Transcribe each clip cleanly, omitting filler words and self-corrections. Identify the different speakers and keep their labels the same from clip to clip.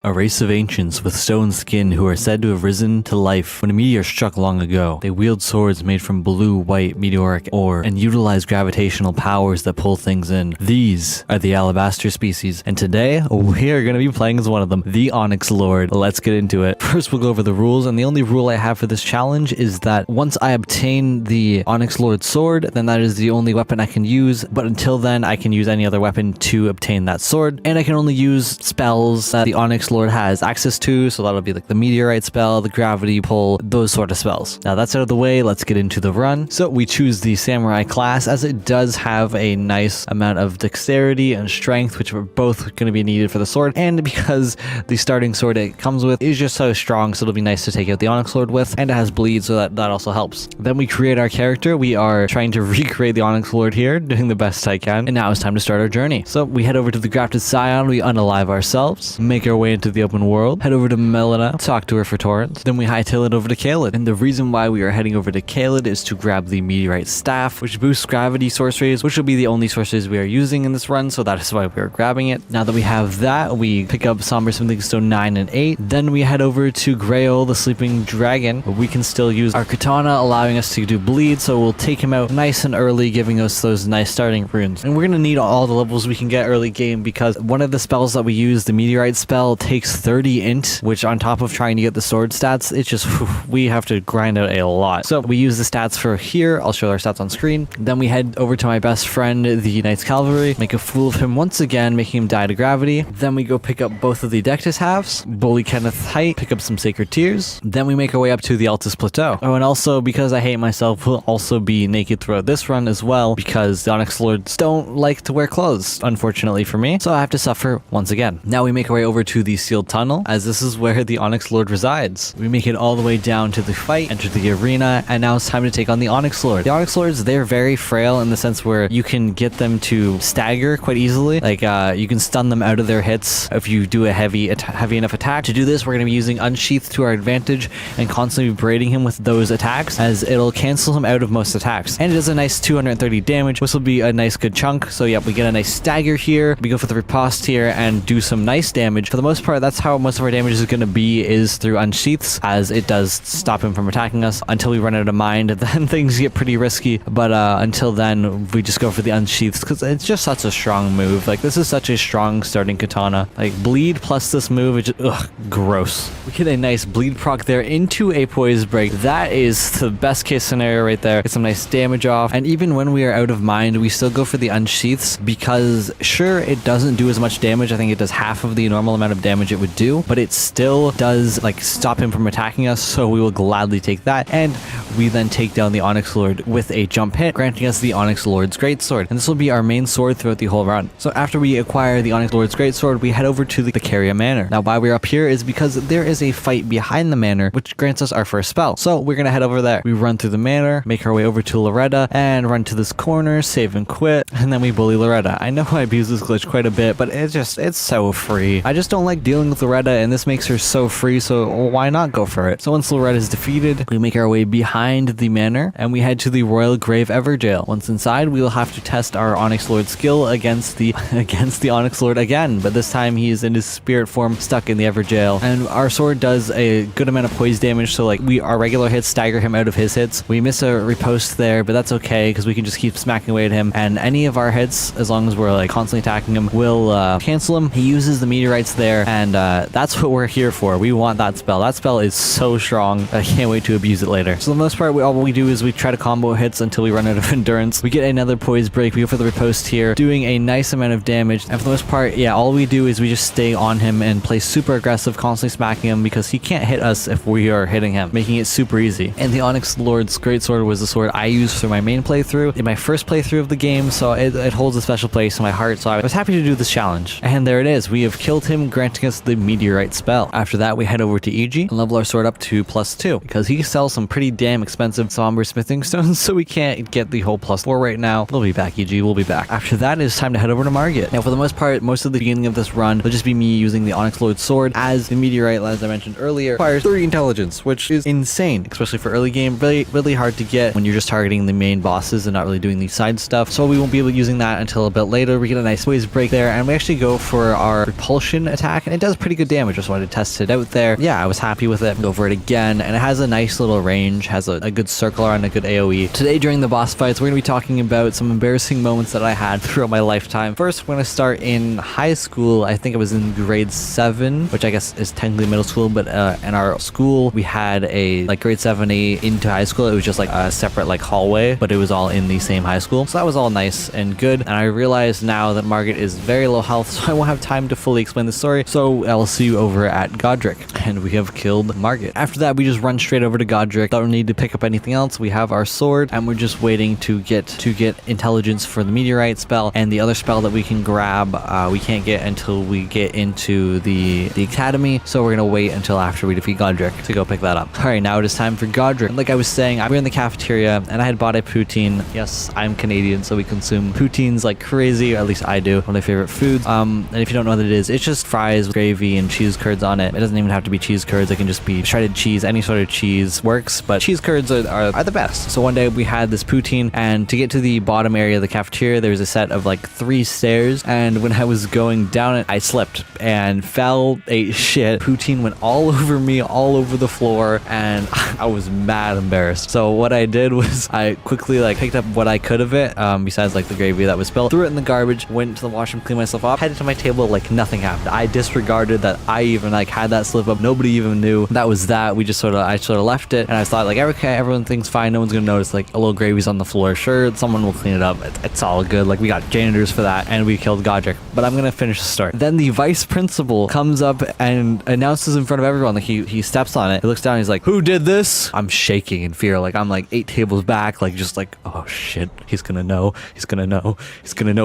Speaker 1: A race of ancients with stone skin who are said to have risen to life when a meteor struck long ago. They wield swords made from blue, white, meteoric ore and utilize gravitational powers that pull things in. These are the alabaster species, and today we are going to be playing as one of them, the Onyx Lord. Let's get into it. First, we'll go over the rules, and the only rule I have for this challenge is that once I obtain the Onyx Lord sword, then that is the only weapon I can use, but until then I can use any other weapon to obtain that sword, and I can only use spells that the Onyx Lord has access to, so that'll be like the meteorite spell, the gravity pull, those sort of spells. Now that's out of the way, let's get into the run. So we choose the samurai class as it does have a nice amount of dexterity and strength, which are both going to be needed for the sword, and because the starting sword it comes with is just so strong, so it'll be nice to take out the Onyx Lord with, and it has bleed, so that also helps. Then we create our character. We are trying to recreate the Onyx Lord here, doing the best I can, and now it's time to start our journey. So we head over to the Grafted Scion, we unalive ourselves, make our way into the open world, head over to Melina, talk to her for torrents, then we hightail it over to Caelid. And the reason why we are heading over to Caelid is to grab the meteorite staff, which boosts gravity sorceries, which will be the only sorceries we are using in this run, so that is why we are grabbing it. Now that we have that, we pick up Somber Smithing Stone 9 and 8, then we head over to Grail, the Sleeping Dragon, where we can still use our katana, allowing us to do bleed, so we'll take him out nice and early, giving us those nice starting runes. And we're going to need all the levels we can get early game, because one of the spells that we use, the meteorite spell, takes 30 int, which on top of trying to get the sword stats, it's just, we have to grind out a lot. So we use the stats for here, I'll show our stats on screen. Then we head over to my best friend, the Knight's Cavalry, make a fool of him once again, making him die to gravity. Then we go pick up both of the Dectus halves, bully Kenneth Height, pick up some Sacred Tears. Then we make our way up to the Altus Plateau. Oh, and also, because I hate myself, we'll also be naked throughout this run as well, because the Onyx Lords don't like to wear clothes, unfortunately for me, so I have to suffer once again. Now we make our way over to the sealed tunnel, as this is where the Onyx Lord resides. We make it all the way down to the fight, enter the arena, and now it's time to take on the Onyx Lord. The Onyx Lords, they're very frail in the sense where you can get them to stagger quite easily. Like, you can stun them out of their hits if you do a heavy enough attack. To do this, we're going to be using Unsheath to our advantage and constantly braiding him with those attacks, as it'll cancel him out of most attacks. And it does a nice 230 damage, which will be a nice good chunk. So yeah, we get a nice stagger here. We go for the riposte here and do some nice damage. For the most part, that's how most of our damage is going to be, is through Unsheaths, as it does stop him from attacking us until we run out of mind. Then things get pretty risky, but until then, we just go for the Unsheaths, because it's just such a strong move. Like, this is such a strong starting katana. Like, bleed plus this move, it's just, gross. We get a nice bleed proc there into a poise break. That is the best case scenario right there. Get some nice damage off, and even when we are out of mind, we still go for the Unsheaths, because sure, it doesn't do as much damage. I think it does half of the normal amount of damage it would do, but it still does, like, stop him from attacking us, so we will gladly take that. And we then take down the Onyx Lord with a jump hit, granting us the Onyx Lord's Greatsword, and this will be our main sword throughout the whole run. So after we acquire the Onyx Lord's Greatsword, we head over to the Caria Manor. Now why we're up here is because there is a fight behind the manor, which grants us our first spell, so we're gonna head over there. We run through the manor, make our way over to Loretta, and run to this corner, save and quit, and then we bully Loretta. I know I abuse this glitch quite a bit, but it's so free. I just don't like dealing with Loretta, and this makes her so free, so why not go for it? So once Loretta is defeated, we make our way behind the manor, and we head to the Royal Grave Everjail. Once inside, we will have to test our Onyx Lord skill against the Onyx Lord again, but this time he is in his spirit form, stuck in the Everjail, and our sword does a good amount of poise damage, so like our regular hits stagger him out of his hits. We miss a riposte there, but that's okay, because we can just keep smacking away at him, and any of our hits, as long as we're like constantly attacking him, will cancel him. He uses the meteorites there, and that's what we're here for. We want that spell. That spell is so strong. I can't wait to abuse it later. So the most part, all we do is we try to combo hits until we run out of endurance. We get another poise break. We go for the riposte here, doing a nice amount of damage, and for the most part, yeah, all we do is we just stay on him and play super aggressive, constantly smacking him, because he can't hit us if we are hitting him, making it super easy. And the Onyx Lord's Greatsword was the sword I used for my main playthrough, in my first playthrough of the game, so it holds a special place in my heart, so I was happy to do this challenge. And there it is. We have killed him, granting us the meteorite spell. After that, we head over to EG and level our sword up to +2, because he sells some pretty damn expensive somber smithing stones, so we can't get the whole +4 right now. We'll be back, EG, we'll be back. After that, it's time to head over to Margit. Now for the most part, most of the beginning of this run will just be me using the Onyx Lord sword, as the meteorite, as I mentioned earlier, requires 30 intelligence, which is insane, especially for early game. Really hard to get when you're just targeting the main bosses and not really doing the side stuff, so we won't be able to using that until a bit later. We get a nice poise break there, and we actually go for our repulsion attack, and it does pretty good damage. Just wanted to test it out there. Yeah, I was happy with it. Go for it again, and it has a nice little range, has a good circle around, a good AoE. Today during the boss fights, we're going to be talking about some embarrassing moments that I had throughout my lifetime. First, we're going to start in high school. I think it was in grade 7, which I guess is technically middle school, but in our school, we had a like grade 7A into high school. It was just like a separate like hallway, but it was all in the same high school. So that was all nice and good. And I realize now that Margit is very low health, so I won't have time to fully explain the story. So I'll see you over at Godrick, and we have killed Margit. After that, we just run straight over to Godrick. Don't need to pick up anything else. We have our sword, and we're just waiting to get intelligence for the meteorite spell, and the other spell that we can grab we can't get until we get into the academy, so we're gonna wait until after we defeat Godrick to go pick that up. All right, now it is time for Godrick. Like I was saying, we were in the cafeteria and I had bought a poutine. Yes, I'm Canadian, so we consume poutines like crazy, or at least I do. One of my favorite foods. And if you don't know what it is, it's just fries with gravy and cheese curds on it. It doesn't even have to be cheese curds. It can just be shredded cheese. Any sort of cheese works, but cheese curds are the best. So one day we had this poutine, and to get to the bottom area of the cafeteria, there was a set of like 3 stairs, and when I was going down it, I slipped and fell, ate shit. Poutine went all over me, all over the floor, and I was mad embarrassed. So what I did was I quickly like picked up what I could of it, besides like the gravy that was spilled, threw it in the garbage, went to the washroom, cleaned myself off, headed to my table like nothing happened. I disregarded that I even like had that slip up. Nobody even knew that was that. I sort of left it, and I thought like, okay, everyone thinks fine, no one's gonna notice like a little gravy's on the floor. Sure, someone will clean it up. It's all good. Like we got janitors for that, and we killed Godrick. But I'm gonna finish the story. Then the vice principal comes up and announces in front of everyone, like he steps on it. He looks down, and he's like, "Who did this?" I'm shaking in fear. Like I'm like 8 tables back, like just like, oh shit, he's gonna know. He's gonna know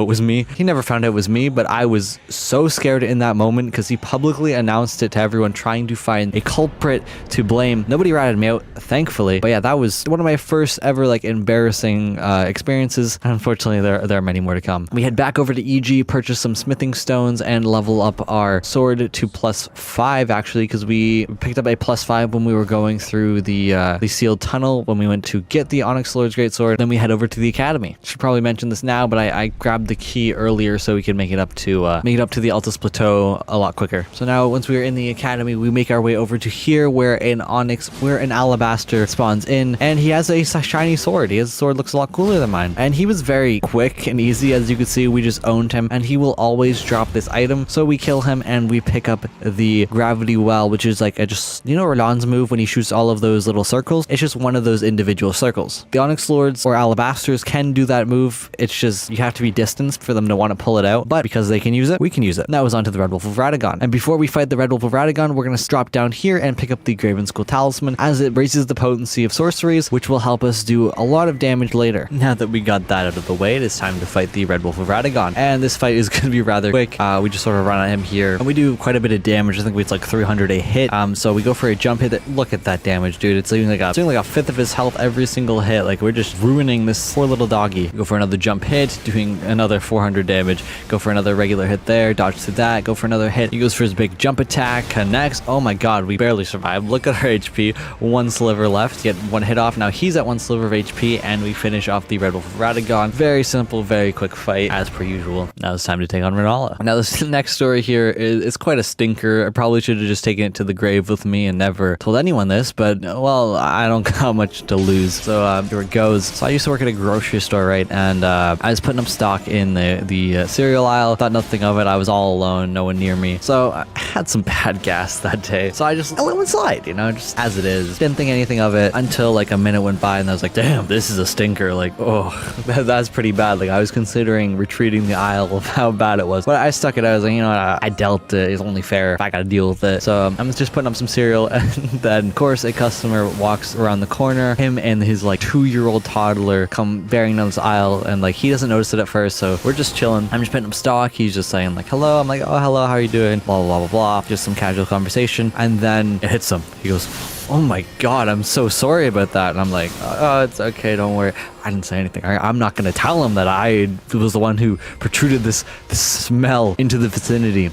Speaker 1: it was me. He never found out it was me, but I was so scared in that moment because he publicly announced it to everyone, trying to find a culprit to blame. Nobody ratted me out, thankfully. But yeah, that was one of my first ever like embarrassing experiences. Unfortunately, there are many more to come. We head back over to EG, purchase some smithing stones, and level up our sword to +5 actually, because we picked up a +5 when we were going through the sealed tunnel when we went to get the Onyx Lord's greatsword. Then we head over to the academy. Should probably mention this now, but I grabbed the key earlier so we could make it up to the Altus Plateau a lot quicker. So now once we are in the academy, we make our way over to here where an alabaster spawns in, and he has a shiny sword. His sword looks a lot cooler than mine, and he was very quick and easy. As you can see, we just owned him, and he will always drop this item. So we kill him and we pick up the gravity well, which is like Radhahn's move when he shoots all of those little circles. It's just one of those individual circles. The Onyx Lords or Alabasters can do that move. It's just you have to be distanced for them to want to pull it out, but because they can use it, we can use it. That was onto the Red Wolf of Radagon. And before we fight the Red Wolf of Radagon, we're going to drop down here and pick up the Graven Skull Talisman, as it raises the potency of sorceries, which will help us do a lot of damage later. Now that we got that out of the way, it is time to fight the Red Wolf of Radagon, and this fight is going to be rather quick. We just sort of run at him here, and we do quite a bit of damage. I think it's like 300 a hit. So we go for a jump hit. Look at that damage, dude. It's doing like a fifth of his health every single hit. Like we're just ruining this poor little doggy. Go for another jump hit, doing another 400 damage. Go for another regular hit there, dodge to that, go for another hit. He goes for his big jump attack, connects. Oh my god, we barely survived. Look at our HP. 1 sliver left. Get 1 hit off. Now he's at 1 sliver of HP, and we finish off the Red Wolf of Radagon. Very simple, very quick fight, as per usual. Now it's time to take on Renalla. Now this next story here is quite a stinker. I probably should have just taken it to the grave with me and never told anyone this, but well, I don't got much to lose. So here it goes. So I used to work at a grocery store, right? And I was putting up stock in the cereal aisle. Thought nothing of it. I was all alone, no one near me. So I had some bad gas that day. So I just let it slide, just as it is. Didn't think anything of it until like a minute went by, and I was like, damn, this is a stinker. Like, oh, that's pretty bad. Like I was considering retreating the aisle of how bad it was, but I stuck it. I was like, I dealt it. It's only fair if I gotta deal with it. So I'm just putting up some cereal, and then of course a customer walks around the corner. Him and his like 2-year-old toddler come bearing down this aisle, and like he doesn't notice it at first. So we're just chilling. I'm just putting up stock. He's just saying like, hello. I'm like, oh, hello. How are you doing? Blah, blah, blah, blah, blah. Just some casual conversation. And then it hits him. He goes, oh my god, I'm so sorry about that. And I'm like, oh, it's okay, don't worry. I didn't say anything. I'm not going to tell him that I was the one who protruded this smell into the vicinity.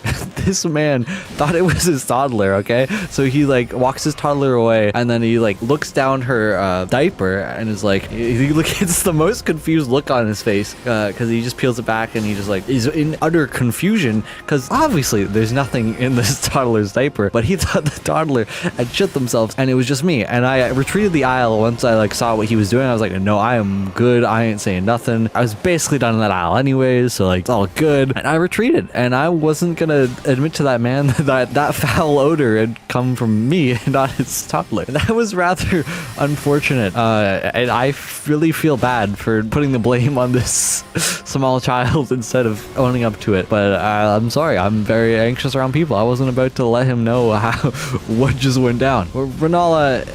Speaker 1: This man thought it was his toddler, okay? So he like walks his toddler away, and then he like looks down her diaper and is like, it's the most confused look on his face because he just peels it back and he just like is in utter confusion because obviously there's nothing in this toddler's diaper, but he thought the toddler had shit themselves and it was just me. And I retreated the aisle once I like saw what he was doing. I was like, no, I am good. I ain't saying nothing. I was basically done in that aisle anyways, so like it's all good. And I retreated, and I wasn't gonna admit to that man that foul odor had come from me and not his toddler. That was rather unfortunate, and I really feel bad for putting the blame on this small child instead of owning up to it. But I'm sorry, I'm very anxious around people. I wasn't about to let him know what just went down. Renalla,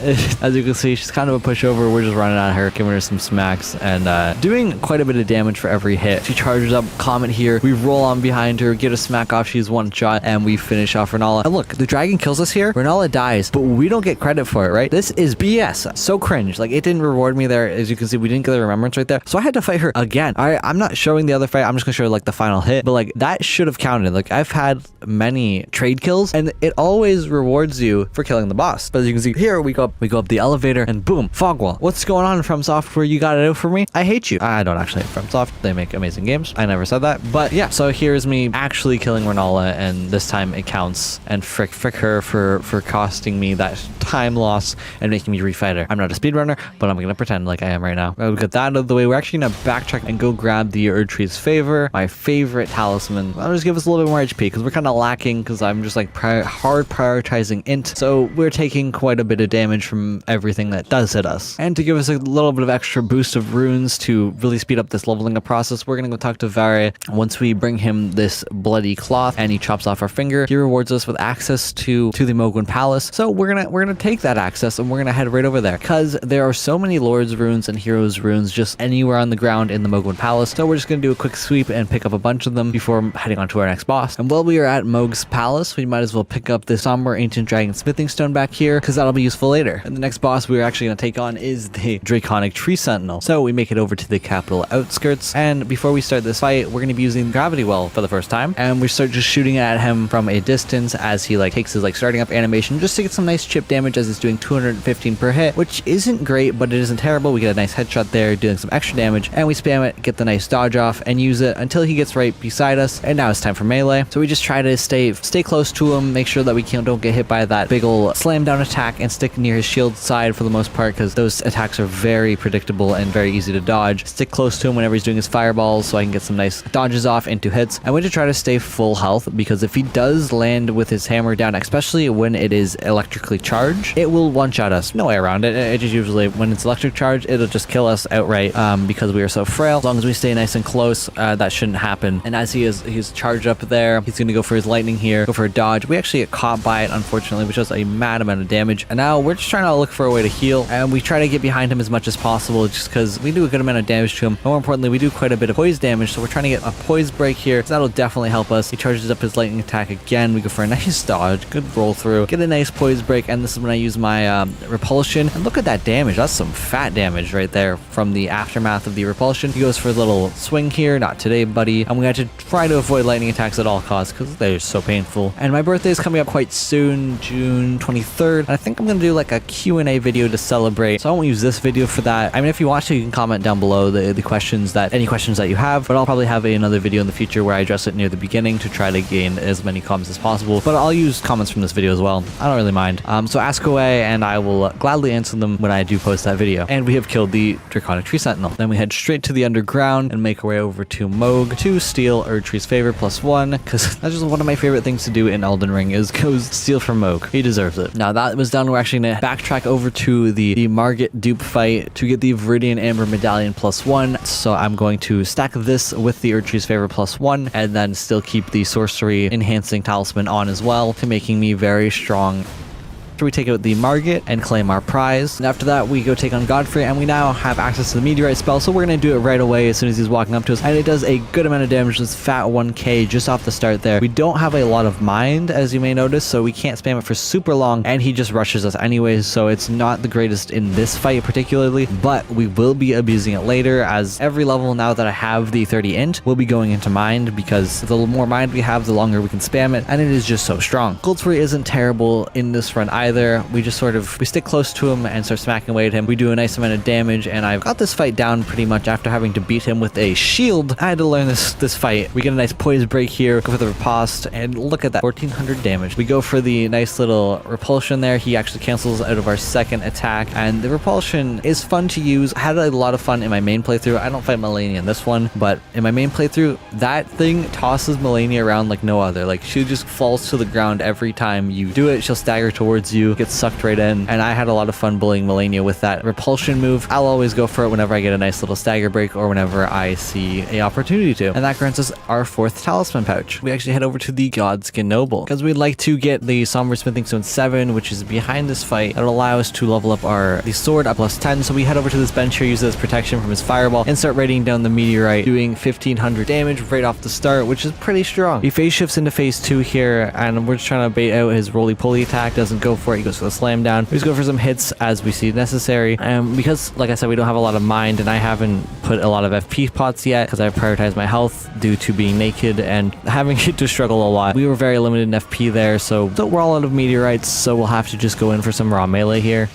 Speaker 1: as you can see, she's kind of a pushover. We're just running at her, giving her some smacks, and doing quite a bit of damage for every hit. She charges up Comet here. We roll on behind her, get a smack off. She's one shot, and we finish off Renalla. And look, the dragon kills us here. Renalla dies, but we don't get credit for it, right? This is BS. So cringe. Like, it didn't reward me there. As you can see, we didn't get the remembrance right there. So I had to fight her again. I'm not showing the other fight. I'm just gonna show like the final hit, but like that should have counted. Like, I've had many trade kills, and it always rewards you for killing the boss. But as you can see here, we go up the elevator, and boom, fog wall. What's going on, From Software? You got it out for me? I hate you. I don't actually hate From Soft. They make amazing games. I never said that, but yeah. So here's me actually killing Renalla, and this time it counts. And frick her for costing me that time loss and making me refight her. I'm not a speedrunner, but I'm gonna pretend like I am right now. We got that out of the way. We're actually gonna backtrack and go grab the Erdtree's Favor, my favorite talisman. I'll just give us a little bit more HP because we're kind of lacking, because I'm just like hard prioritizing int. So we're taking quite a bit of damage from everything that does hit us. And to give us a little bit of extra boost of runes to really speed up this leveling up process, we're gonna go talk to Vare. Once we bring him this bloody cloth and he chops off our finger, he rewards us with access to the Mogwin Palace. So we're gonna take that access and we're gonna head right over there, because there are so many Lord's runes and Heroes runes just anywhere on the ground in the Mogwin Palace. So we're just gonna do a quick sweep and pick up a bunch of them before heading on to our next boss. And while we are at Mog's Palace, we might as well pick up the somber ancient dragon smithing stone back here, because that'll be useful later. And the next boss we're actually gonna take on is the Draconic tree sentinel. So we make it over to the capital outskirts, and before we start this fight, we're gonna be using gravity well for the first time, and we start just shooting at him from a distance as he like takes his like starting up animation just to get some nice chip damage, as it's doing 215 per hit, which isn't great, but it isn't terrible. We get a nice headshot there doing some extra damage, and we spam it, get the nice dodge off, and use it until he gets right beside us. And now it's time for melee. So we just try to stay close to him, make sure that we don't get hit by that big ol' slam down attack, and stick near his shield side for the most part, because those attacks are very predictable and very easy to dodge. Stick close to him whenever he's doing his fireballs so I can get some nice dodges off into hits. I want to try to stay full health, because if he does land with his hammer down, especially when it is electrically charged, it will one-shot us. No way around it. It just usually, when it's electric charged, it'll just kill us outright, because we are so frail. As long as we stay nice and close, that shouldn't happen. And as he's charged up there, he's going to go for his lightning here, go for a dodge. We actually get caught by it, unfortunately, which does a mad amount of damage. And now we're just trying to look for a way to heal, and we try to get behind him as much as possible, just because we do a good amount of damage to him. More importantly, we do quite a bit of poise damage, so we're trying to get a poise break here, so that'll definitely help us. He charges up his lightning attack again. We go for a nice dodge, good roll through, get a nice poise break, and this is when I use my repulsion. And look at that damage. That's some fat damage right there from the aftermath of the repulsion. He goes for a little swing here. Not today, buddy. I'm going to have to try to avoid lightning attacks at all costs, because they're so painful. And my birthday is coming up quite soon, June 23rd. And I think I'm going to do like a Q&A video to celebrate, so I won't use this video for that. I mean, if you want to, you can comment down below any questions that you have, but I'll probably have another video in the future where I address it near the beginning to try to gain as many comments as possible. But I'll use comments from this video as well. I don't really mind. So ask away, and I will gladly answer them when I do post that video. And we have killed the Draconic tree sentinel. Then we head straight to the underground and make our way over to Mog to steal Erdtree's Favor +1, because that's just one of my favorite things to do in Elden Ring, is go steal from Mog. He deserves it. Now that was done, we're actually gonna backtrack over to the Margit dupe fight to get the Viridian Amber Medallion +1. So I'm going to stack this with the Erdtree's Favor +1, and then still keep the sorcery enhancing talisman on as well, to making me very strong. So we take out the Margit and claim our prize. And after that, we go take on Godfrey, and we now have access to the meteorite spell. So we're going to do it right away as soon as he's walking up to us. And it does a good amount of damage. This fat 1k just off the start there. We don't have a lot of mind, as you may notice, so we can't spam it for super long. And he just rushes us anyways, so it's not the greatest in this fight particularly. But we will be abusing it later, as every level now that I have the 30 int will be going into mind, because the more mind we have, the longer we can spam it, and it is just so strong. Godfrey isn't terrible in this run either. We just we stick close to him and start smacking away at him. We do a nice amount of damage, and I've got this fight down pretty much after having to beat him with a shield. I had to learn this fight. We get a nice poise break here, go for the riposte, and look at that, 1400 damage. We go for the nice little repulsion there. He actually cancels out of our second attack, and the repulsion is fun to use. I had a lot of fun in my main playthrough. I don't fight Malenia in this one, but in my main playthrough, that thing tosses Malenia around like no other. Like, she just falls to the ground every time you do it. She'll stagger towards you, get sucked right in, and I had a lot of fun bullying Malenia with that repulsion move. I'll always go for it whenever I get a nice little stagger break or whenever I see a opportunity to, and that grants us our 4th talisman pouch. We actually head over to the Godskin Noble because we'd like to get the Somber Smithing Stone 7, which is behind this fight. That'll allow us to level up the sword at +10. So we head over to this bench here, use it as protection from his fireball, and start raining down the meteorite, doing 1500 damage right off the start, which is pretty strong. He phase shifts into phase 2 here, and we're just trying to bait out his roly-poly attack. Doesn't go for it. He goes for the slam down. We just go for some hits as we see necessary. Because, like I said, we don't have a lot of mind, and I haven't put a lot of FP pots yet because I prioritize my health due to being naked and having to struggle a lot. We were very limited in FP there, so we're all out of meteorites, so we'll have to just go in for some raw melee here.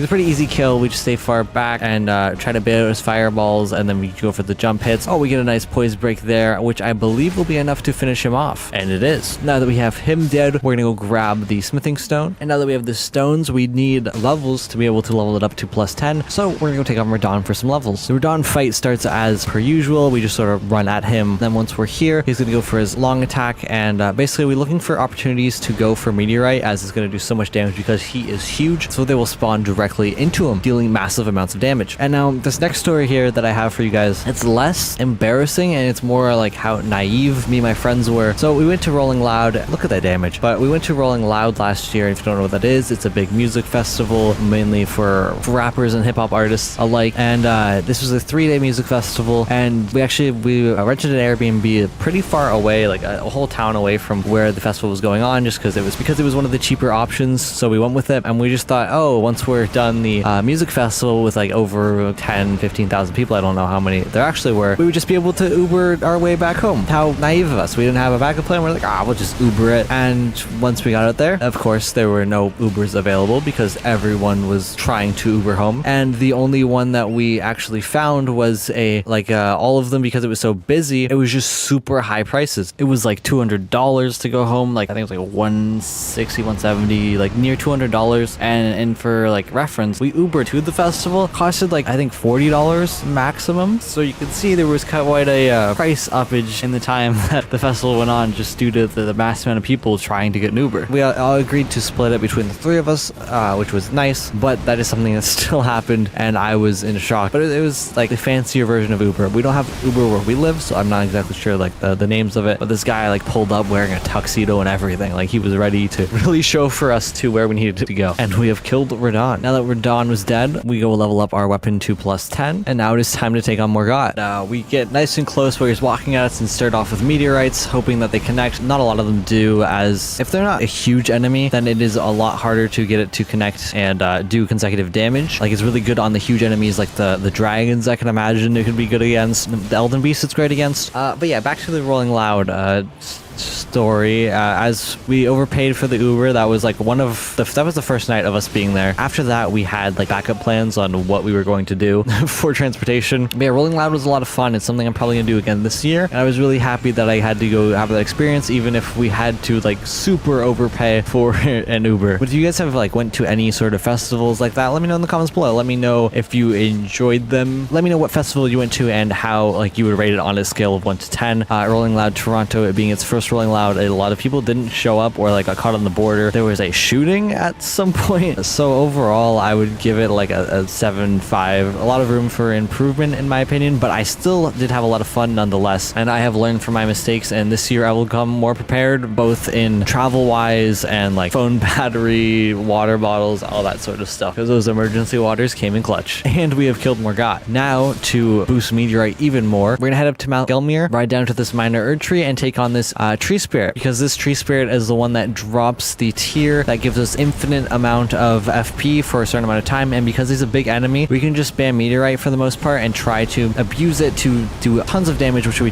Speaker 1: It's a pretty easy kill. We just stay far back and try to bait out his fireballs, and then we go for the jump hits. Oh, we get a nice poise break there, which I believe will be enough to finish him off. And it is. Now that we have him dead, we're going to go grab the smithing stone. And now that we have the stones, we need levels to be able to level it up to +10. So we're going to go take on Radahn for some levels. The Radahn fight starts as per usual. We just sort of run at him. Then once we're here, he's going to go for his long attack. And basically, we're looking for opportunities to go for meteorite, as it's going to do so much damage because he is huge. So they will spawn directly into him, dealing massive amounts of damage. And now this next story here that I have for you guys, it's less embarrassing and it's more like how naive me and my friends were. So we went to Rolling Loud. Look at that damage. But we went to Rolling Loud last year. If you don't know what that is, it's a big music festival mainly for rappers and hip-hop artists alike. And this was a 3-day music festival, and we rented an Airbnb pretty far away, like a whole town away from where the festival was going on, just because it was one of the cheaper options. So we went with it, and we just thought, oh, once we're done the music festival with like over 10,000-15,000 people, I don't know how many there actually were, we would just be able to Uber our way back home. How naive of us. We didn't have a backup plan. We're like, we'll just Uber it. And once we got out there, of course, there were no Ubers available because everyone was trying to Uber home. And the only one that we actually found was all of them, because it was so busy, it was just super high prices. It was like $200 to go home. Like, I think it was like $160, $170, like near $200. And for like reference, we Ubered to the festival, costed like I think $40 maximum. So you can see there was quite a price uppage in the time that the festival went on, just due to the mass amount of people trying to get an Uber. We all agreed to split it between the 3 of us, which was nice, but that is something that still happened, and I was in shock. But it was like the fancier version of Uber. We don't have Uber where we live, so I'm not exactly sure like the names of it, but this guy like pulled up wearing a tuxedo and everything. Like, he was ready to really show for us to where we needed to go. And we have killed Radahn. Now that Radahn was dead, we go level up our weapon to +10, and now it is time to take on Morgott. We get nice and close where he's walking at us and start off with meteorites, hoping that they connect. Not a lot of them do, as if they're not a huge enemy, then it is a lot harder to get it to connect and do consecutive damage. Like, it's really good on the huge enemies, like the dragons. I can imagine it could be good against. The Elden Beast it's great against. But yeah, back to the Rolling Loud story. As we overpaid for the Uber, that was like that was the first night of us being there. After that, we had like backup plans on what we were going to do for transportation. But yeah, Rolling Loud was a lot of fun. It's something I'm probably gonna do again this year, and I was really happy that I had to go have that experience, even if we had to like super overpay for an Uber. But if you guys have like went to any sort of festivals like that, let me know in the comments below. Let me know if you enjoyed them. Let me know what festival you went to and how like you would rate it on a scale of 1 to 10. Rolling Loud Toronto, it being its first last Rolling Loud, a lot of people didn't show up or like got caught on the border. There was a shooting at some point. So overall, I would give it like a 7.5. A lot of room for improvement in my opinion, but I still did have a lot of fun nonetheless. And I have learned from my mistakes, and this year I will come more prepared, both in travel wise and like phone battery, water bottles, all that sort of stuff, because those emergency waters came in clutch. And we have killed Morgott. Now, to boost meteorite even more, we're gonna head up to Mount Gelmir, ride down to this minor Erd tree, and take on this tree spirit, because this tree spirit is the one that drops the tier that gives us infinite amount of FP for a certain amount of time. And because he's a big enemy, we can just spam meteorite for the most part and try to abuse it to do tons of damage, which we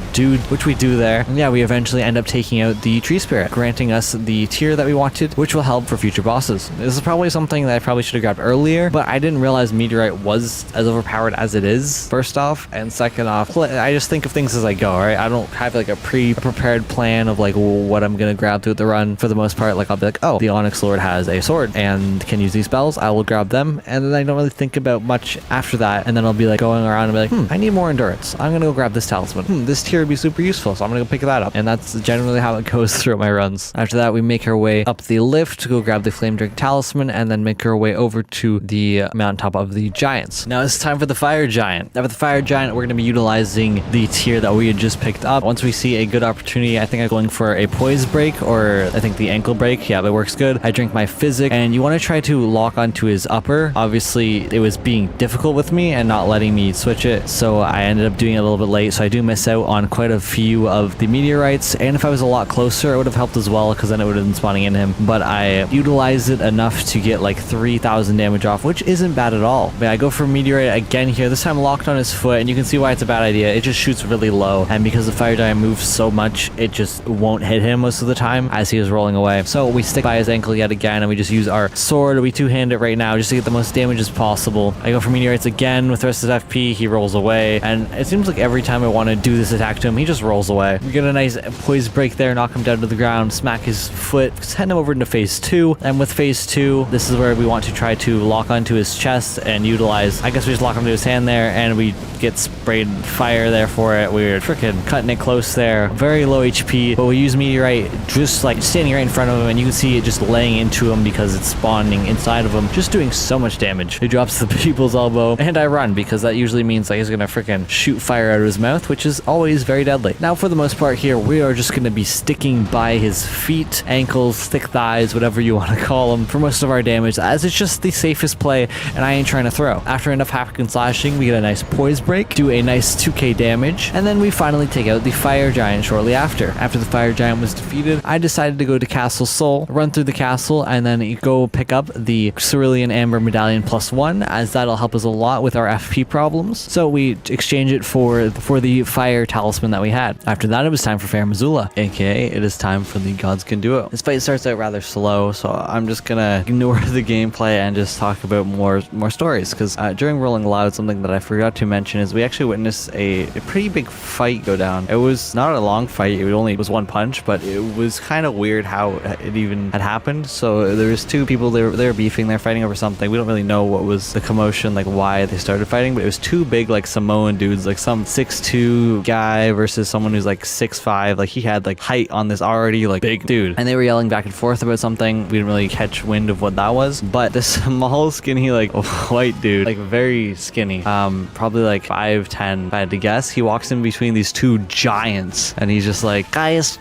Speaker 1: do there. And yeah, we eventually end up taking out the tree spirit, granting us the tier that we wanted, which will help for future bosses. This is probably something that I probably should have grabbed earlier, but I didn't realize meteorite was as overpowered as it is, first off, and second off, I just think of things as I go, right? I don't have like a prepared plan of like what I'm gonna grab through the run. For the most part, like I'll be like, oh, the Onyx Lord has a sword and can use these spells, I will grab them, and then I don't really think about much after that. And then I'll be like going around and be like, I need more endurance, I'm gonna go grab this talisman. This tier would be super useful, so I'm gonna go pick that up. And that's generally how it goes through my runs. After that, we make our way up the lift to go grab the flame drink talisman, and then make our way over to the mountaintop of the giants. Now it's time for the fire giant. Now for the fire giant, we're gonna be utilizing the tier that we had just picked up. Once we see a good opportunity, I think I'm going for a poise break, or I think the ankle break. Yeah, that works good. I drink my physic, and you want to try to lock onto his upper. Obviously, it was being difficult with me and not letting me switch it, so I ended up doing it a little bit late, so I do miss out on quite a few of the meteorites. And if I was a lot closer, it would have helped as well, because then it would have been spawning in him. But I utilized it enough to get like 3,000 damage off, which isn't bad at all. But I go for meteorite again here, this time locked on his foot, and you can see why it's a bad idea. It just shoots really low, and because the fire giant moves so much, it just won't hit him most of the time as he is rolling away. So we stick by his ankle yet again, and we just use our sword. We two-hand it right now just to get the most damage as possible. I go for meteorites again with the rest of his FP. He rolls away, and it seems like every time I want to do this attack to him, he just rolls away. We get a nice poise break there, knock him down to the ground, smack his foot, send him over into phase 2. And with phase 2, this is where we want to try to lock onto his chest and utilize, I guess we just lock onto his hand there, and we get sprayed fire there for it. We're freaking cutting it close there. Very low HP, but we use meteorite just like standing right in front of him, and you can see it just laying into him because it's spawning inside of him, just doing so much damage. He drops the people's elbow, and I run, because that usually means like he's gonna freaking shoot fire out of his mouth, which is always very deadly. Now for the most part here, we are just gonna be sticking by his feet, ankles, thick thighs, whatever you want to call them, for most of our damage, as it's just the safest play, and I ain't trying to throw. After enough havoc and slashing, we get a nice poise break, do a nice 2k damage, and then we finally take out the fire giant shortly after. After the fire giant was defeated, I decided to go to Castle Soul, run through the castle, and then go pick up the Cerulean Amber Medallion +1, as that'll help us a lot with our FP problems. So we exchange it for the fire talisman that we had. After that, it was time for Fair Missoula, aka it is time for the Godskin Duo. This fight starts out rather slow, so I'm just gonna ignore the gameplay and just talk about more stories, because during Rolling Loud, something that I forgot to mention is we actually witnessed a pretty big fight go down. It was not a long fight, it was one punch, but it was kind of weird how it even had happened. So there was two people, they were beefing, they're fighting over something. We don't really know what was the commotion, like why they started fighting, but it was two big like Samoan dudes, like some 6'2" guy versus someone who's like 6'5". Like he had like height on this already like big dude, and they were yelling back and forth about something. We didn't really catch wind of what that was, but this small skinny like white dude, like very skinny, probably like 5'10" if I had to guess, he walks in between these two giants, and he's just like, guys,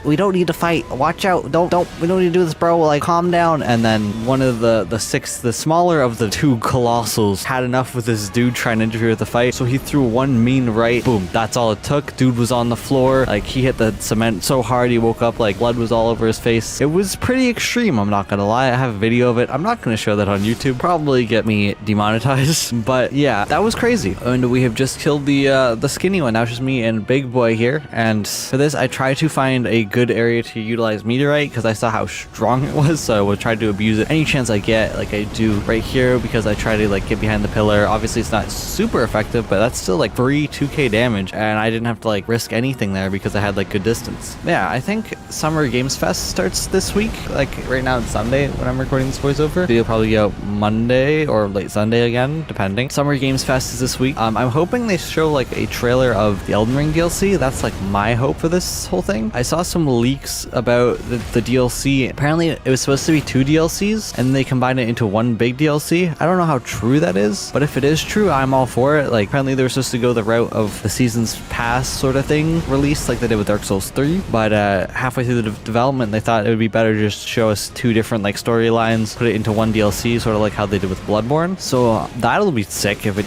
Speaker 1: we don't need to fight, watch out, we don't need to do this, bro, like calm down. And then one of the smaller of the two colossals had enough with this dude trying to interfere with the fight, so he threw one mean right, boom, that's all it took. Dude was on the floor, like he hit the cement so hard he woke up like blood was all over his face. It was pretty extreme, I'm not gonna lie. I have a video of it, I'm not gonna show that on YouTube, probably get me demonetized, but yeah, that was crazy. And we have just killed the skinny one. Now it's just me and big boy here, and for this I try to find a good area to utilize meteorite, because I saw how strong it was, so I would try to abuse it any chance I get, like I do right here, because I try to like get behind the pillar. Obviously it's not super effective, but that's still like free 2k damage, and I didn't have to like risk anything there because I had like good distance. Yeah, I think Summer Games Fest starts this week. Like right now it's Sunday when I'm recording this voiceover. It'll probably go Monday or late Sunday again, depending. Summer Games Fest is this week. I'm hoping they show like a trailer of the Elden Ring DLC. That's like my hope for this whole thing. thing. I saw some leaks about the DLC. Apparently it was supposed to be 2 DLCs and they combined it into one big DLC. I don't know how true that is, but if it is true, I'm all for it. Like, apparently they were supposed to go the route of the season's pass sort of thing release like they did with Dark Souls 3, but halfway through the development they thought it would be better to just show us 2 different like storylines, put it into one DLC, sort of like how they did with Bloodborne. So that'll be sick if it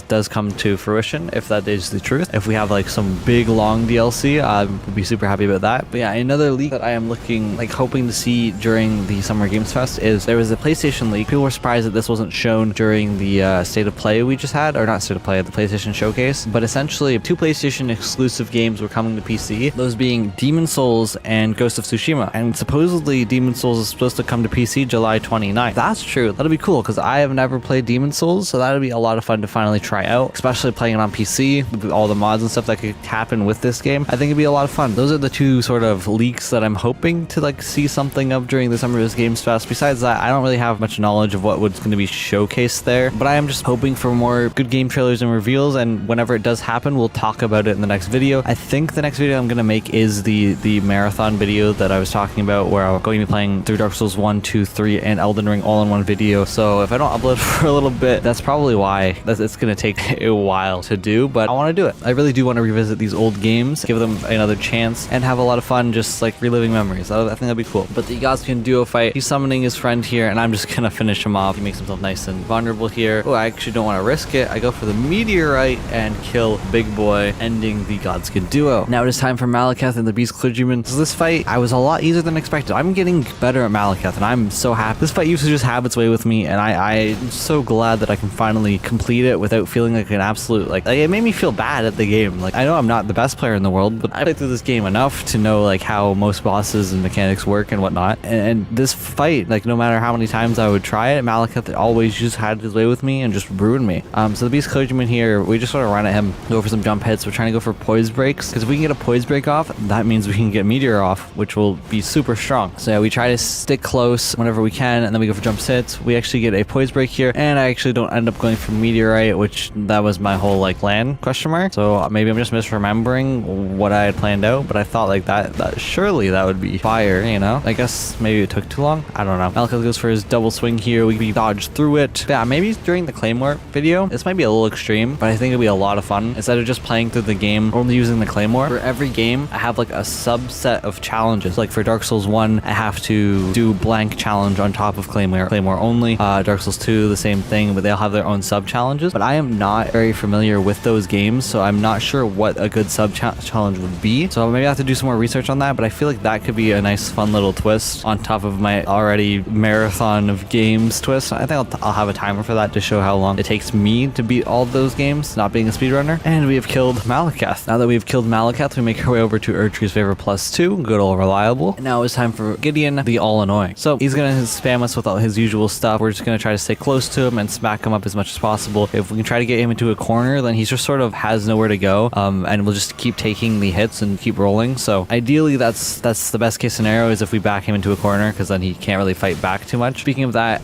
Speaker 1: does come to fruition, if that is the truth. If we have like some big long DLC, I would be super happy about that. But yeah, another leak that I am hoping to see during the Summer Games Fest is there was a PlayStation leak. People were surprised that this wasn't shown during the State of Play we just had, or not State of Play, the PlayStation Showcase. But essentially 2 PlayStation exclusive games were coming to PC, those being Demon's Souls and Ghost of Tsushima. And supposedly Demon's Souls is supposed to come to PC July 29th. That's true. That'll be cool because I have never played Demon's Souls, so that'll be a lot of fun to finally try out, especially playing it on PC with all the mods and stuff that could happen with this game. I think it'd be a lot of fun. Those are the 2 sort of leaks that I'm hoping to like see something of during the Summer Games Fest. Besides that, I don't really have much knowledge of what was going to be showcased there, but I am just hoping for more good game trailers and reveals, and whenever it does happen, we'll talk about it in the next video. I think the next video I'm going to make is the marathon video that I was talking about, where I'm going to be playing through Dark Souls 1, 2, 3, and Elden Ring all in one video. So if I don't upload for a little bit, that's probably why. It's going to take a while to do, but I want to do it. I really do want to revisit these old games, give them another chance, and have a lot of fun just like reliving memories. I think that'd be cool. But the Godskin Duo fight, he's summoning his friend here, and I'm just going to finish him off. He makes himself nice and vulnerable here. Oh, I actually don't want to risk it. I go for the meteorite and kill Big Boy, ending the Godskin Duo. Now it is time for Maliketh and the Beast Clergyman. So this fight, I was a lot easier than expected. I'm getting better at Maliketh, and I'm so happy. This fight used to just have its way with me, and I'm so glad that I can finally complete it without feeling like an absolute, like it made me feel bad at the game. Like, I know I'm not the best player in the world, but I played through this game enough to know like how most bosses and mechanics work and whatnot. And this fight, like no matter how many times I would try it, Maliketh always just had his way with me and just ruined me. So the Beast Clergyman here, we just sort of run at him, go for some jump hits. We're trying to go for poise breaks, because if we can get a poise break off, that means we can get meteor off, which will be super strong. So yeah, we try to stick close whenever we can, and then we go for jump hits. We actually get a poise break here, and I actually don't end up going for meteorite, which that was my whole like plan, question mark. So maybe I'm just misremembering what I had planned out, but I thought like that surely that would be fire, you know? I guess maybe it took too long. I don't know. Maliketh goes for his double swing here. We dodge through it. But yeah, maybe during the Claymore video, this might be a little extreme, but I think it'll be a lot of fun. Instead of just playing through the game only using the Claymore, for every game I have like a subset of challenges. Like for Dark Souls 1, I have to do blank challenge on top of Claymore only. Dark Souls 2, the same thing, but they'll have their own sub challenges. But I am not very familiar with those games, so I'm not sure what a good sub challenge would be. So maybe I have to do some more research on that, but I feel like that could be a nice fun little twist on top of my already marathon of games twist. I think I'll have a timer for that to show how long it takes me to beat all of those games, not being a speedrunner. And we have killed Maliketh. Now that we've killed Maliketh, we make our way over to Erdtree's Favor +2, good old reliable. And now it's time for Gideon, the all-annoying. So he's gonna spam us with all his usual stuff. We're just gonna try to stay close to him and smack him up as much as possible. If we can try to get him into a corner, then he just sort of has nowhere to go, and we'll just keep taking the hits and keep rolling. So ideally that's the best case scenario, is if we back him into a corner, because then he can't really fight back too much. Speaking of that,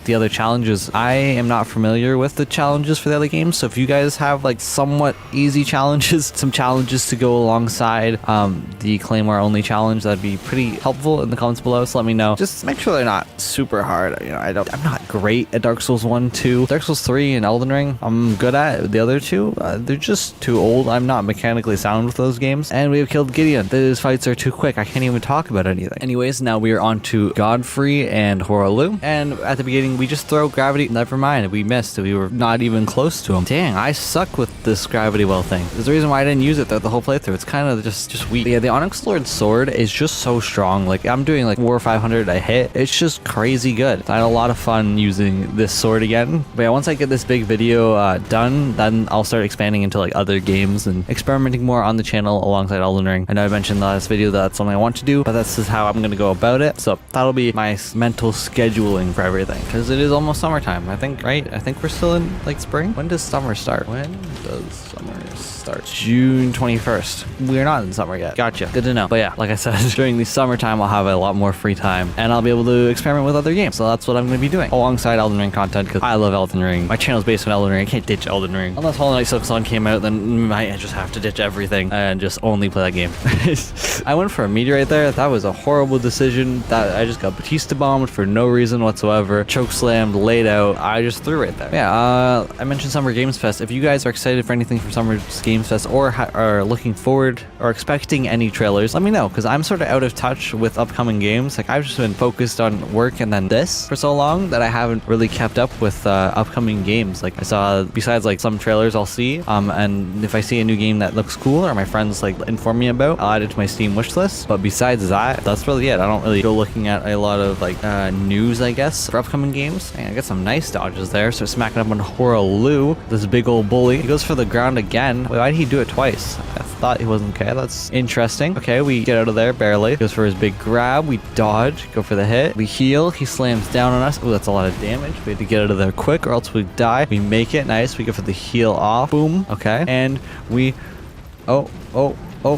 Speaker 1: the other challenges, I am not familiar with the challenges for the other games, so if you guys have like somewhat easy challenges, some challenges to go alongside the Claymore only challenge, that'd be pretty helpful in the comments below. So let me know. Just make sure they're not super hard. You know, I'm not great at Dark Souls 1, 2. Dark Souls 3 and Elden Ring, I'm good at. The other two, they're just too old. I'm not mechanically sound with those games. And we have killed Gideon. Those fights are too quick. I can't even talk about anything. Anyways, now we are on to Godfrey and Horalu. And at the beginning, we just throw gravity. Never mind, we missed. We were not even close to him. Dang, I suck with this gravity well thing. There's a reason why I didn't use it throughout the whole playthrough. It's kind of just weak. But yeah, the Onyx Lord sword is just so strong. Like, I'm doing like 400 or 500 a hit. It's just crazy good. I had a lot of fun using this sword again. But yeah, once I get this big video done, then I'll start expanding into like other games and experimenting more on the channel alongside Elden Ring. I know I mentioned in the last video that that's something I want to do, but this is how I'm going to go about it. So that'll be my mental scheduling for everything, because it is almost summertime, I think, right? I think we're still in like spring. When does summer start? When does summer start? June 21st. We're not in summer yet. Gotcha. Good to know. But yeah, like I said, during the summertime, I'll have a lot more free time and I'll be able to experiment with other games. So that's what I'm going to be doing alongside Elden Ring content, because I love Elden Ring. My channel is based on Elden Ring. I can't ditch Elden Ring. Unless Hollow Knight Silk Song came out, then I just have to ditch everything and just only play that game. I went for a meteorite there. That was a horrible decision. That I just got Batista bombed for no reason whatsoever. Choke slammed, laid out. I just threw right there. Yeah, I mentioned Summer Games Fest. If you guys are excited for anything from Summer Games Fest or are looking forward or expecting any trailers, let me know, because I'm sort of out of touch with upcoming games. Like, I've just been focused on work and then this for so long that I haven't really kept up with upcoming games. Like, I saw, besides like some trailers I'll see, and if I see a new game that looks cool or my friends like inform me about, I'll add it to my Steam wish list. But besides that, that's really it. I don't really go looking at a lot of like news, I guess, for upcoming games. And I got some nice dodges there. So smacking up on Horaloo, this big old bully. He goes for the ground again. Wait, why did he do it twice? I thought he wasn't okay. That's interesting. Okay, we get out of there barely. Goes for his big grab. We dodge, go for the hit. We heal. He slams down on us. Oh, that's a lot of damage. We had to get out of there quick or else we die. We make it. Nice. We go for the heal off. Boom. Okay. And we... Oh,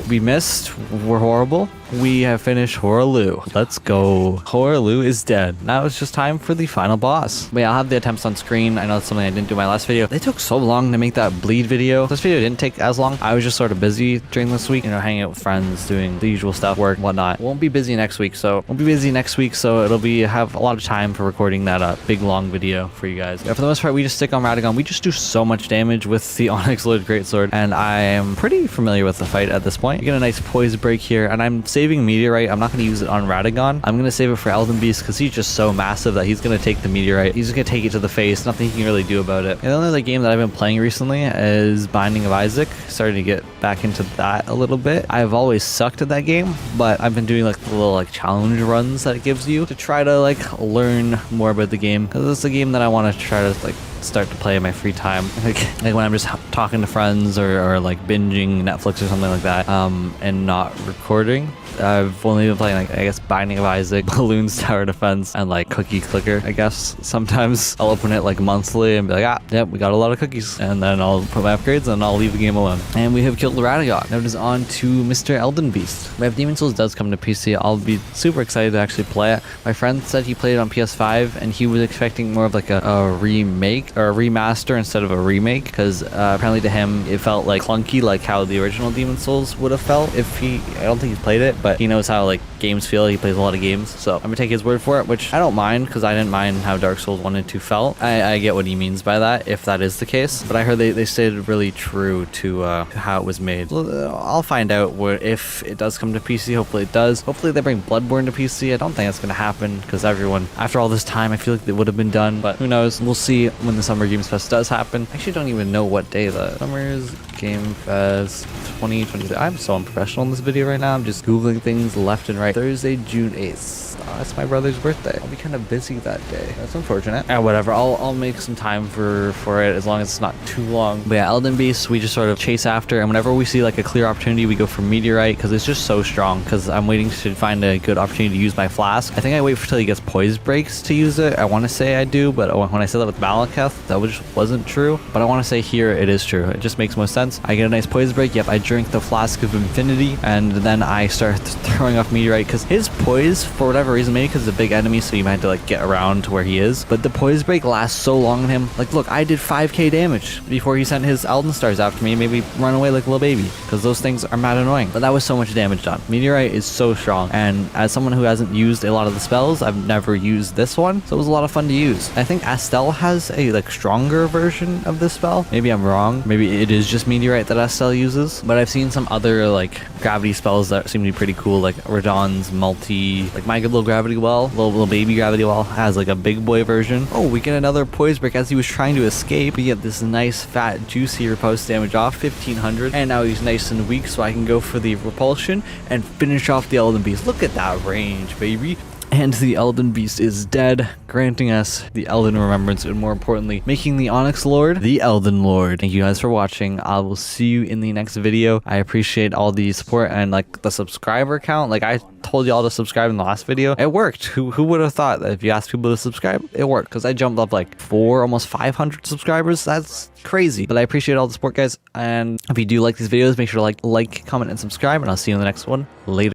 Speaker 1: we missed. We're horrible. We have finished Horaloo. Let's go. Horaloo is dead. Now it's just time for the final boss. But yeah, I'll have the attempts on screen. I know that's something I didn't do in my last video. They took so long to make that bleed video. This video didn't take as long. I was just sort of busy during this week, you know, hanging out with friends, doing the usual stuff, work, whatnot. Won't be busy next week, so it'll be have a lot of time for recording that big long video for you guys. Yeah, for the most part, we just stick on Radagon. We just do so much damage with the Onyx Lord Greatsword, and I am pretty familiar with the fight at this point. You get a nice poise break here, and I'm saving meteorite. I'm not going to use it on Radagon. I'm going to save it for Elden Beast because he's just so massive that he's going to take the meteorite. He's going to take it to the face. Nothing he can really do about it. And the only other game that I've been playing recently is Binding of Isaac. Starting to get back into that a little bit. I've always sucked at that game, but I've been doing like the little like challenge runs that it gives you to try to like learn more about the game, because it's a game that I want to try to like start to play in my free time, like when I'm just talking to friends or like binging Netflix or something like that, and not recording. I've only been playing like, I guess, Binding of Isaac, Balloons Tower Defense, and like Cookie Clicker, I guess. Sometimes I'll open it like monthly and be like, yep, we got a lot of cookies, and then I'll put my upgrades and I'll leave the game alone. And we have killed Radagon. Now it is on to Mr. Elden Beast. If Demon Souls does come to PC, I'll be super excited to actually play it. My friend said he played it on PS5 and he was expecting more of like a remake or a remaster instead of a remake, because apparently to him it felt like clunky, like how the original Demon Souls would have felt if I don't think he's played it, but he knows how like games feel. He plays a lot of games, so I'm gonna take his word for it, which I don't mind, because I didn't mind how Dark Souls 1 and 2 felt. I get what he means by that, if that is the case, but I heard they stayed really true to how it was made. I'll find out if it does come to PC. Hopefully it does. Hopefully they bring Bloodborne to PC. I don't think that's gonna happen, because everyone, after all this time, I feel like it would have been done, but who knows. We'll see when the Summer Games Fest does happen. I actually don't even know what day the Summer's Game Fest 2023. I'm so unprofessional in this video right now. I'm just googling things left and right. Thursday, June 8th. That's my brother's birthday. I'll be kind of busy that day. That's unfortunate. Whatever. I'll make some time for it, as long as it's not too long. But yeah, Elden Beast, we just sort of chase after, and whenever we see like a clear opportunity, we go for meteorite, because it's just so strong. Because I'm waiting to find a good opportunity to use my flask. I think I wait until he gets poise breaks to use it. I want to say I do, but when I said that with Maliketh, that wasn't true. But I want to say here it is true. It just makes most sense. I get a nice poise break. Yep, I drink the flask of infinity, and then I start throwing off meteorite, because his poise, for whatever reason, maybe because it's a big enemy, so you might have to like get around to where he is, but the poise break lasts so long on him. Like, look, I did 5k damage before he sent his Elden Stars after me, maybe run away like a little baby, because those things are mad annoying. But that was so much damage done. Meteorite is so strong, and as someone who hasn't used a lot of the spells, I've never used this one, so it was a lot of fun to use. I think Astel has a like stronger version of this spell. Maybe I'm wrong. Maybe it is just meteorite that Astel uses, but I've seen some other like gravity spells that seem to be pretty cool, like Radahn's like my good little gravity well, little baby gravity well has like a big boy version. Oh, we get another poise break as he was trying to escape. We get this nice fat juicy repulse damage off, 1500, and now he's nice and weak, so I can go for the repulsion and finish off the Elden Beast. Look at that range, baby. And the Elden Beast is dead, granting us the Elden Remembrance, and more importantly, making the Onyx Lord the Elden Lord. Thank you guys for watching. I will see you in the next video. I appreciate all the support and like the subscriber count. Like I told y'all to subscribe in the last video. It worked. Who would have thought that if you asked people to subscribe, it worked, because I jumped up like almost 500 subscribers. That's crazy. But I appreciate all the support, guys. And if you do like these videos, make sure to like, comment, and subscribe, and I'll see you in the next one. Later.